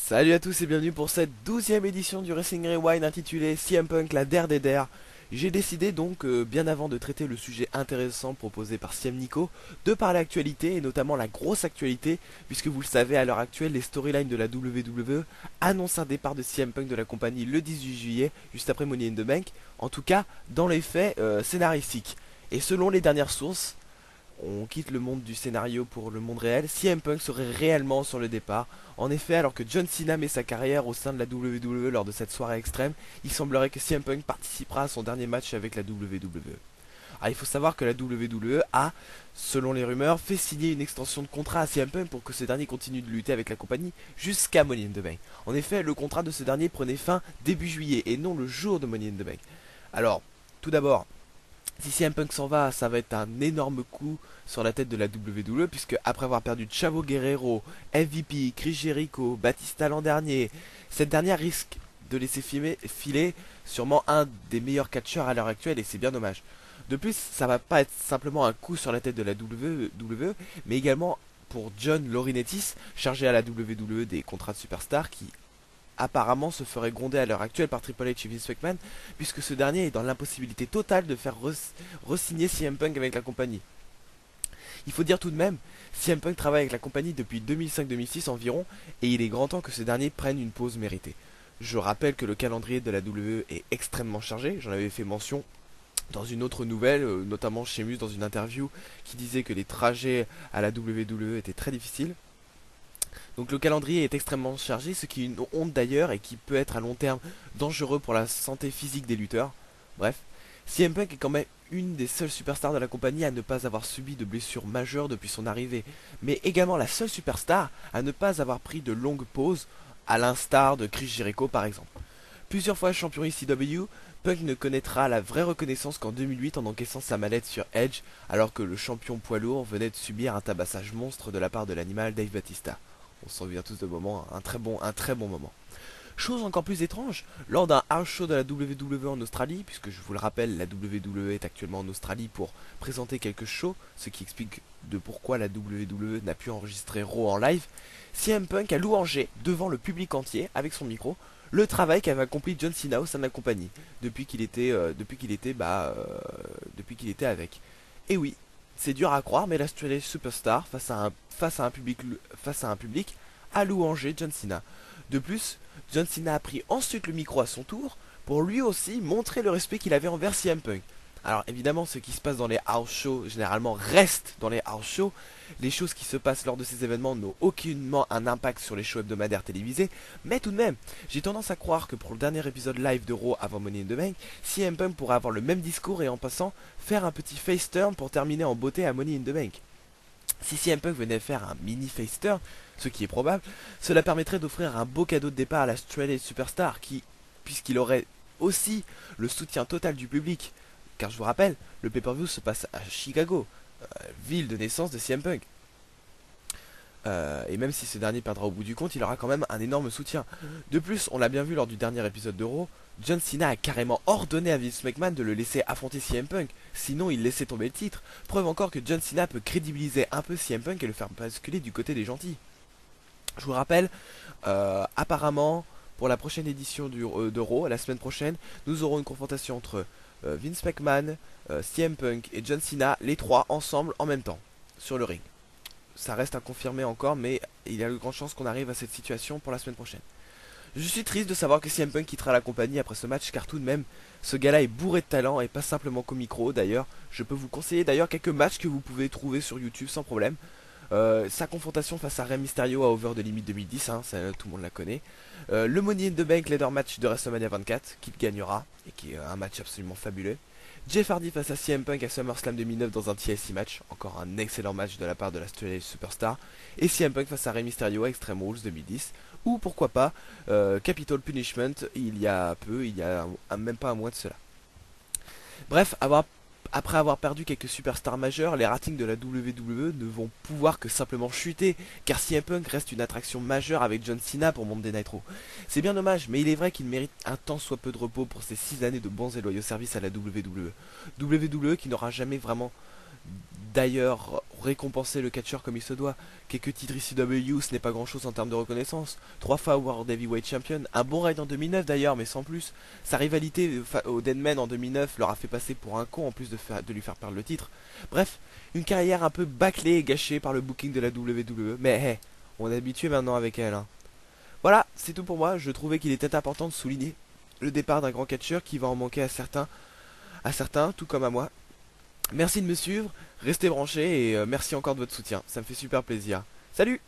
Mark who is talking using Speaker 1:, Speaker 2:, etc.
Speaker 1: Salut à tous et bienvenue pour cette 12e édition du Wrestling Rewind intitulée CM Punk la der des der. J'ai décidé donc, bien avant de traiter le sujet intéressant proposé par CM Nico, de parler actualité et notamment la grosse actualité, puisque vous le savez à l'heure actuelle les storylines de la WWE annoncent un départ de CM Punk de la compagnie le 18 juillet, juste après Money in the Bank, en tout cas dans les faits scénaristiques. Et selon les dernières sources, on quitte le monde du scénario pour le monde réel, CM Punk serait réellement sur le départ. En effet, alors que John Cena met sa carrière au sein de la WWE lors de cette soirée extrême, il semblerait que CM Punk participera à son dernier match avec la WWE. Ah, il faut savoir que la WWE a, selon les rumeurs, fait signer une extension de contrat à CM Punk pour que ce dernier continue de lutter avec la compagnie jusqu'à Money in the Bank. En effet, le contrat de ce dernier prenait fin début juillet et non le jour de Money in the Bank. Alors, tout d'abord, si CM Punk s'en va, ça va être un énorme coup sur la tête de la WWE, puisque après avoir perdu Chavo Guerrero, MVP, Chris Jericho, Batista l'an dernier, cette dernière risque de laisser filer sûrement un des meilleurs catcheurs à l'heure actuelle, et c'est bien dommage. De plus, ça va pas être simplement un coup sur la tête de la WWE, mais également pour John Laurinaitis, chargé à la WWE des contrats de superstars, qui apparemment se ferait gronder à l'heure actuelle par Triple H et Vince McMahon, puisque ce dernier est dans l'impossibilité totale de faire re-signer CM Punk avec la compagnie. Il faut dire tout de même, CM Punk travaille avec la compagnie depuis 2005-2006 environ, et il est grand temps que ce dernier prenne une pause méritée. Je rappelle que le calendrier de la WWE est extrêmement chargé, j'en avais fait mention dans une autre nouvelle, notamment chez Mus dans une interview qui disait que les trajets à la WWE étaient très difficiles. Donc le calendrier est extrêmement chargé, ce qui est une honte d'ailleurs et qui peut être à long terme dangereux pour la santé physique des lutteurs. Bref, CM Punk est quand même une des seules superstars de la compagnie à ne pas avoir subi de blessures majeures depuis son arrivée, mais également la seule superstar à ne pas avoir pris de longues pauses, à l'instar de Chris Jericho par exemple. Plusieurs fois champion ECW, Punk ne connaîtra la vraie reconnaissance qu'en 2008 en encaissant sa mallette sur Edge, alors que le champion poids lourd venait de subir un tabassage monstre de la part de l'animal Dave Batista. On s'en souvient tous de moment, un très bon moment. Chose encore plus étrange, lors d'un house show de la WWE en Australie, puisque je vous le rappelle, la WWE est actuellement en Australie pour présenter quelques shows, ce qui explique de pourquoi la WWE n'a pu enregistrer Raw en live, CM Punk a louangé devant le public entier, avec son micro, le travail qu'avait accompli John Cena au sein de la compagnie, depuis qu'il était avec. Et oui, c'est dur à croire, mais l'Australian Superstar, face à un public, a louangé John Cena. De plus, John Cena a pris ensuite le micro à son tour pour lui aussi montrer le respect qu'il avait envers CM Punk. Alors évidemment, ce qui se passe dans les house shows généralement reste dans les house shows. Les choses qui se passent lors de ces événements n'ont aucunement un impact sur les shows hebdomadaires télévisés, mais tout de même, j'ai tendance à croire que pour le dernier épisode live de Raw avant Money in the Bank, CM Punk pourrait avoir le même discours et en passant faire un petit face turn pour terminer en beauté à Money in the Bank. Si CM Punk venait faire un mini face turn, ce qui est probable, cela permettrait d'offrir un beau cadeau de départ à la Straight Superstar qui, puisqu'il aurait aussi le soutien total du public, car je vous rappelle, le pay-per-view se passe à Chicago, ville de naissance de CM Punk. Et même si ce dernier perdra au bout du compte, il aura quand même un énorme soutien. De plus, on l'a bien vu lors du dernier épisode de Raw, John Cena a carrément ordonné à Vince McMahon de le laisser affronter CM Punk, sinon il laissait tomber le titre. Preuve encore que John Cena peut crédibiliser un peu CM Punk et le faire basculer du côté des gentils. Je vous rappelle, apparemment, pour la prochaine édition de Raw, la semaine prochaine, nous aurons une confrontation entre Vince McMahon, CM Punk et John Cena, les trois ensemble en même temps, sur le ring. Ça reste à confirmer encore, mais il y a de grandes chances qu'on arrive à cette situation pour la semaine prochaine. Je suis triste de savoir que CM Punk quittera la compagnie après ce match, car tout de même, ce gars-là est bourré de talent et pas simplement qu'au micro. D'ailleurs, je peux vous conseiller quelques matchs que vous pouvez trouver sur YouTube sans problème. Sa confrontation face à Rey Mysterio à Over the Limit 2010, hein, ça, tout le monde la connaît. Le Money in the Bank Leader Match de WrestleMania 24, qu'il gagnera, et qui est un match absolument fabuleux. Jeff Hardy face à CM Punk à SummerSlam 2009 dans un TLC match, encore un excellent match de la part de la Superstar. Et CM Punk face à Rey Mysterio à Extreme Rules 2010. Ou pourquoi pas, Capital Punishment, il y a même pas un mois de cela. Bref, après avoir perdu quelques superstars majeures, les ratings de la WWE ne vont pouvoir que simplement chuter, car CM Punk reste une attraction majeure avec John Cena pour Monday Night Raw. C'est bien dommage, mais il est vrai qu'il mérite un tant soit peu de repos pour ses 6 années de bons et loyaux services à la WWE. WWE qui n'aura jamais vraiment d'ailleurs récompenser le catcheur comme il se doit. Quelques titres ECW, ce n'est pas grand chose en termes de reconnaissance. 3 fois World Heavyweight Champion, un bon raid en 2009 d'ailleurs, mais sans plus. Sa rivalité au Deadman en 2009 leur a fait passer pour un con en plus de lui faire perdre le titre. Bref, une carrière un peu bâclée et gâchée par le booking de la WWE, mais hey, on est habitué maintenant avec elle. Hein. Voilà, c'est tout pour moi. Je trouvais qu'il était important de souligner le départ d'un grand catcheur qui va en manquer à certains, tout comme à moi. Merci de me suivre, restez branchés et merci encore de votre soutien, ça me fait super plaisir. Salut!